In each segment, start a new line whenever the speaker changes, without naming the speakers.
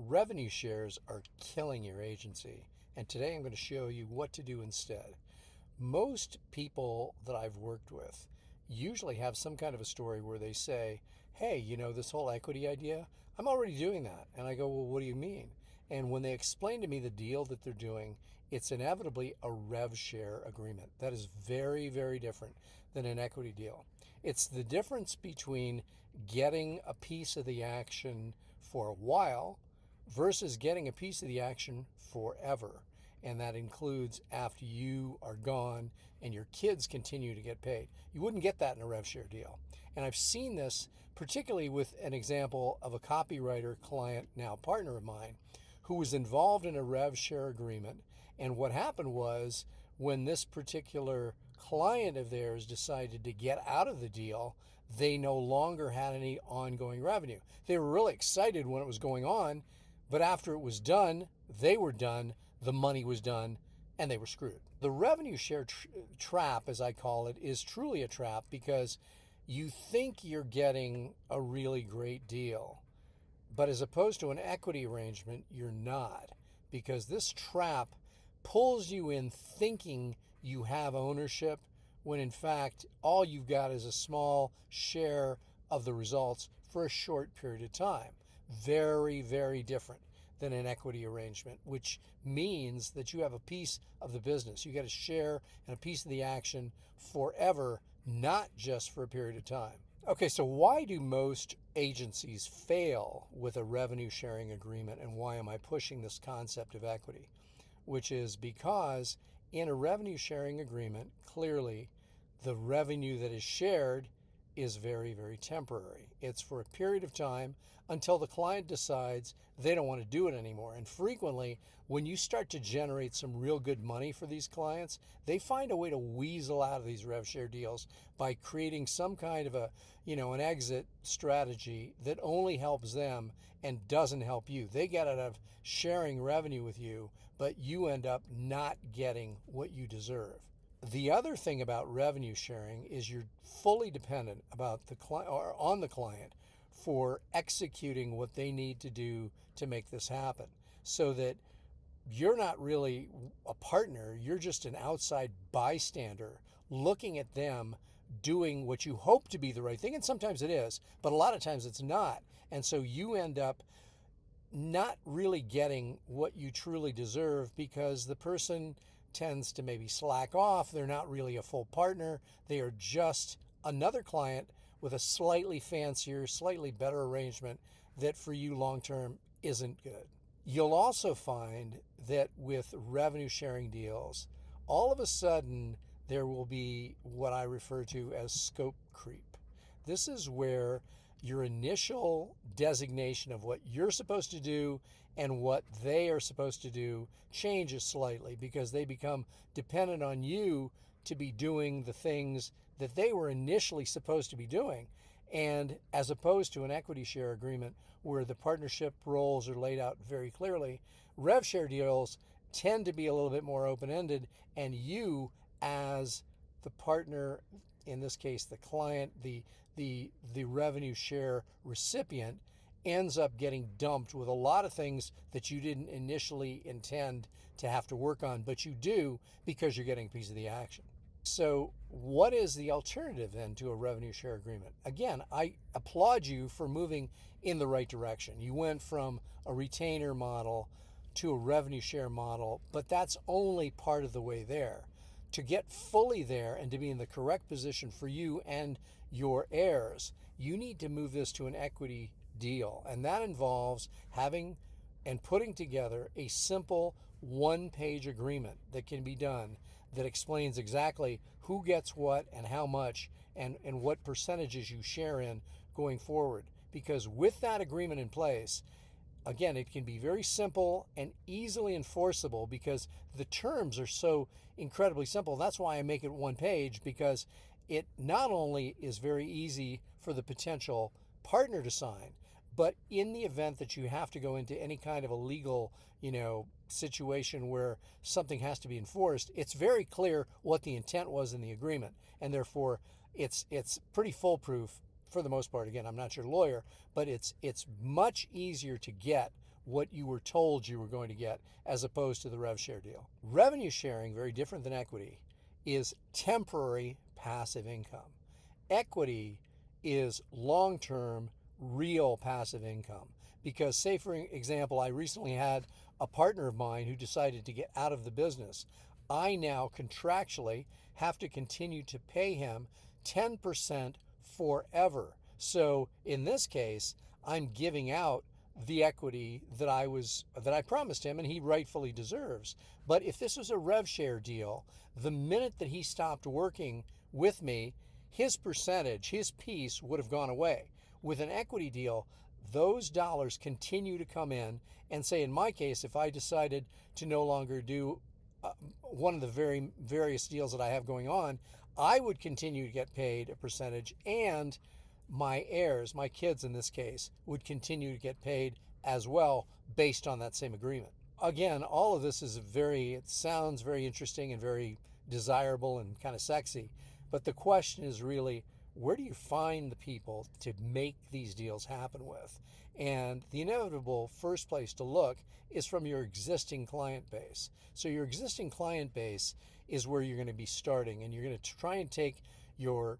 Revenue shares are killing your agency, and today I'm going to show you what to do instead. Most people that I've worked with usually have some kind of a story where they say, hey, this whole equity idea, I'm already doing that. And I go, well, what do you mean? And when they explain to me the deal that they're doing, it's inevitably a rev share agreement. That is very, very different than an equity deal. It's the difference between getting a piece of the action for a while versus getting a piece of the action forever. And that includes after you are gone and your kids continue to get paid. You wouldn't get that in a rev share deal. And I've seen this particularly with an example of a copywriter client, now partner of mine, who was involved in a rev share agreement. And what happened was when this particular client of theirs decided to get out of the deal, they no longer had any ongoing revenue. They were really excited when it was going on, but after it was done, they were done, the money was done, and they were screwed. The revenue share trap, as I call it, is truly a trap because you think you're getting a really great deal, but as opposed to an equity arrangement, you're not, because this trap pulls you in thinking you have ownership when in fact all you've got is a small share of the results for a short period of time. Very, very different than an equity arrangement, which means that you have a piece of the business. You get a share and a piece of the action forever, not just for a period of time. Okay, so why do most agencies fail with a revenue sharing agreement, and why am I pushing this concept of equity? Which is because in a revenue sharing agreement, clearly the revenue that is shared is very, very temporary. It's for a period of time until the client decides they don't want to do it anymore. And frequently, when you start to generate some real good money for these clients, they find a way to weasel out of these rev share deals by creating some kind of an exit strategy that only helps them and doesn't help you. They get out of sharing revenue with you, but you end up not getting what you deserve. The other thing about revenue sharing is you're fully dependent about the client or on the client for executing what they need to do to make this happen, so that you're not really a partner, you're just an outside bystander looking at them doing what you hope to be the right thing, and sometimes it is, but a lot of times it's not. And so you end up not really getting what you truly deserve because the person tends to maybe slack off. They're not really a full partner. They are just another client with a slightly fancier, slightly better arrangement that for you long term isn't good. You'll also find that with revenue sharing deals, all of a sudden there will be what I refer to as scope creep. This is where your initial designation of what you're supposed to do and what they are supposed to do changes slightly because they become dependent on you to be doing the things that they were initially supposed to be doing. And as opposed to an equity share agreement where the partnership roles are laid out very clearly, rev share deals tend to be a little bit more open-ended, and you as the partner, in this case the client, the revenue share recipient, ends up getting dumped with a lot of things that you didn't initially intend to have to work on, but you do because you're getting a piece of the action. So what is the alternative then to a revenue share agreement? Again, I applaud you for moving in the right direction. You went from a retainer model to a revenue share model, but that's only part of the way there. To get fully there and to be in the correct position for you and your heirs, you need to move this to an equity deal. And that involves having and putting together a simple one-page agreement that can be done that explains exactly who gets what and how much and what percentages you share in going forward. Because with that agreement in place, again, it can be very simple and easily enforceable because the terms are so incredibly simple. That's why I make it one page, because it not only is very easy for the potential partner to sign, but in the event that you have to go into any kind of a legal, situation where something has to be enforced, it's very clear what the intent was in the agreement, and therefore it's pretty foolproof for the most part. Again, I'm not your lawyer, but it's much easier to get what you were told you were going to get as opposed to the rev share deal. Revenue sharing, very different than equity, is temporary passive income. Equity is long-term, real passive income. Because, say for example, I recently had a partner of mine who decided to get out of the business. I now contractually have to continue to pay him 10% forever. So in this case, I'm giving out the equity that I promised him and he rightfully deserves. But if this was a rev share deal, the minute that he stopped working with me, his percentage, his piece would have gone away. With an equity deal, those dollars continue to come in, and say in my case, if I decided to no longer do one of the various deals that I have going on, I would continue to get paid a percentage, and my heirs, my kids in this case, would continue to get paid as well based on that same agreement. Again, all of this is it sounds very interesting and very desirable and kind of sexy, but the question is really, where do you find the people to make these deals happen with? And the inevitable first place to look is from your existing client base. So your existing client base is where you're going to be starting, and you're going to try and take your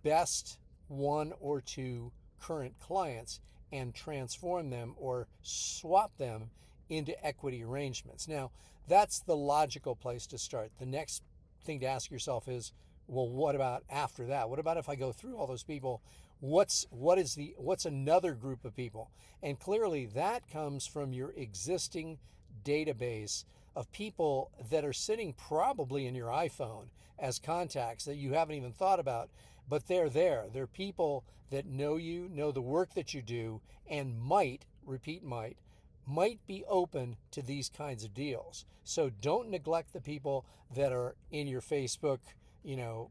best one or two current clients and transform them or swap them into equity arrangements. Now, that's the logical place to start. The next thing to ask yourself is, well, what about after that? What about if I go through all those people? What's another group of people? And clearly that comes from your existing database of people that are sitting probably in your iPhone as contacts that you haven't even thought about, but they're there. They're people that know you, know the work that you do, and might be open to these kinds of deals. So don't neglect the people that are in your Facebook, your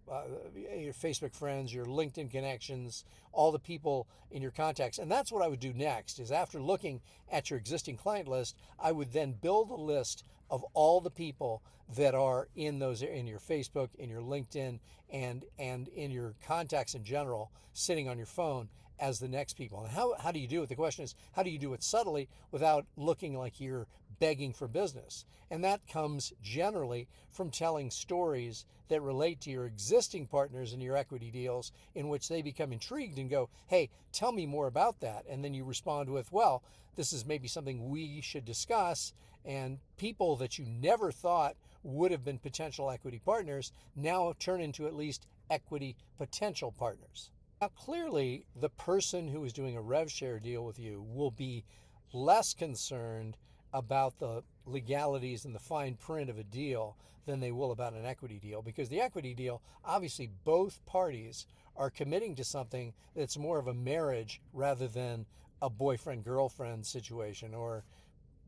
Facebook friends, your LinkedIn connections, all the people in your contacts. And that's what I would do next, is after looking at your existing client list, I would then build a list of all the people that are in your Facebook, in your LinkedIn, and in your contacts in general, sitting on your phone as the next people. And how do you do it? The question is, how do you do it subtly without looking like you're begging for business? And that comes generally from telling stories that relate to your existing partners in your equity deals, in which they become intrigued and go, hey, tell me more about that. And then you respond with, well, this is maybe something we should discuss. And people that you never thought would have been potential equity partners now turn into at least equity potential partners. Now, clearly, the person who is doing a rev share deal with you will be less concerned about the legalities and the fine print of a deal than they will about an equity deal, because the equity deal, obviously both parties are committing to something that's more of a marriage rather than a boyfriend-girlfriend situation, or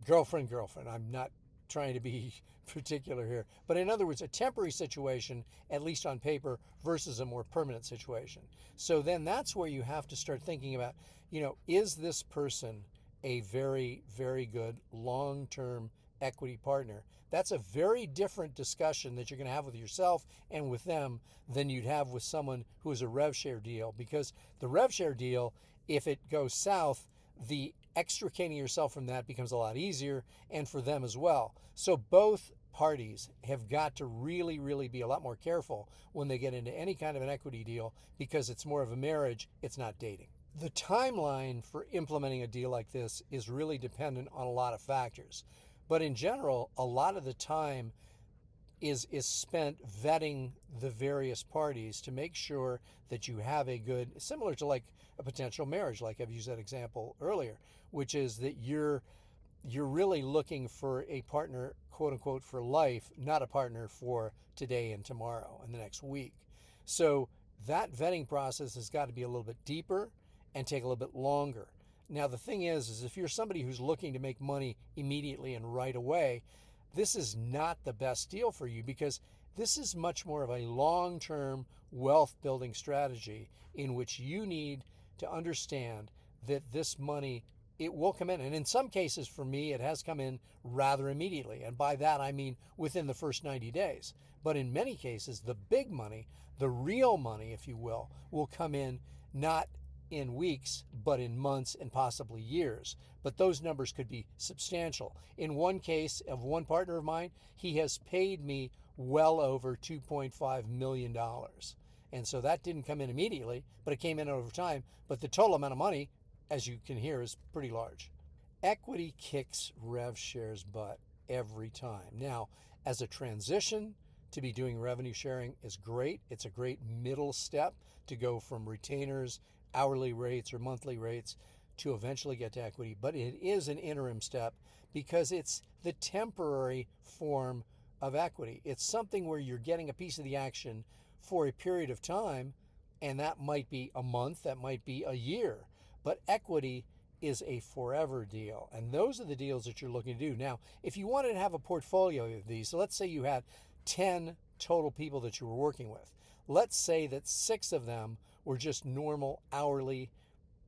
girlfriend-girlfriend. I'm not trying to be particular here, but in other words, a temporary situation, at least on paper, versus a more permanent situation. So then that's where you have to start thinking about, is this person a very, very good long-term equity partner? That's a very different discussion that you're going to have with yourself and with them than you'd have with someone who is a rev share deal, because the rev share deal, if it goes south, the extricating yourself from that becomes a lot easier, and for them as well. So both parties have got to really, really be a lot more careful when they get into any kind of an equity deal, because it's more of a marriage, it's not dating. The timeline for implementing a deal like this is really dependent on a lot of factors. But in general, a lot of the time is spent vetting the various parties to make sure that you have a good, similar to like a potential marriage, like I've used that example earlier, which is that you're really looking for a partner, quote unquote, for life, not a partner for today and tomorrow and the next week. So that vetting process has got to be a little bit deeper and take a little bit longer. Now, the thing is if you're somebody who's looking to make money immediately and right away, this is not the best deal for you, because this is much more of a long-term wealth building strategy in which you need to understand that this money, it will come in. And in some cases, for me, it has come in rather immediately. And by that, I mean within the first 90 days. But in many cases, the big money, the real money, if you will come in not in weeks, but in months and possibly years. But those numbers could be substantial. In one case of one partner of mine, he has paid me well over $2.5 million. And so that didn't come in immediately, but it came in over time. But the total amount of money, as you can hear, is pretty large. Equity kicks rev share's butt every time. Now, as a transition to be doing revenue sharing is great. It's a great middle step to go from retainers, hourly rates, or monthly rates to eventually get to equity. But it is an interim step because it's the temporary form of equity. It's something where you're getting a piece of the action for a period of time, and that might be a month, that might be a year. But equity is a forever deal, and those are the deals that you're looking to do. Now, if you wanted to have a portfolio of these, so let's say you had 10 total people that you were working with. Let's say that 6 of them were just normal hourly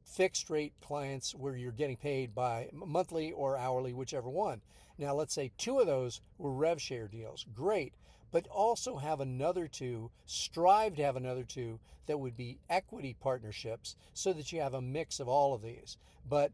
fixed rate clients where you're getting paid by monthly or hourly, whichever one. Now, let's say 2 of those were rev share deals. Great. But also have another 2, strive to have another 2 that would be equity partnerships so that you have a mix of all of these. But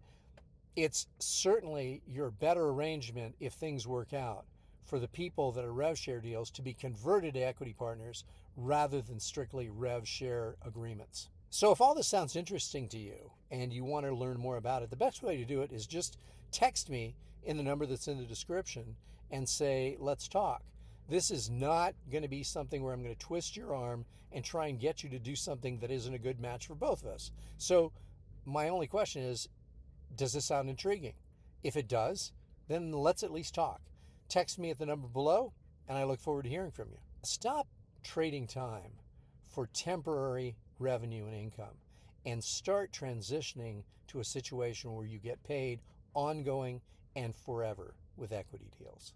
it's certainly your better arrangement if things work out for the people that are rev share deals to be converted to equity partners rather than strictly rev share agreements. So if all this sounds interesting to you and you want to learn more about it, the best way to do it is just text me in the number that's in the description and say, let's talk. This is not going to be something where I'm going to twist your arm and try and get you to do something that isn't a good match for both of us. So my only question is, does this sound intriguing? If it does, then let's at least talk. Text me at the number below, and I look forward to hearing from you. Stop trading time for temporary revenue and income and start transitioning to a situation where you get paid ongoing and forever with equity deals.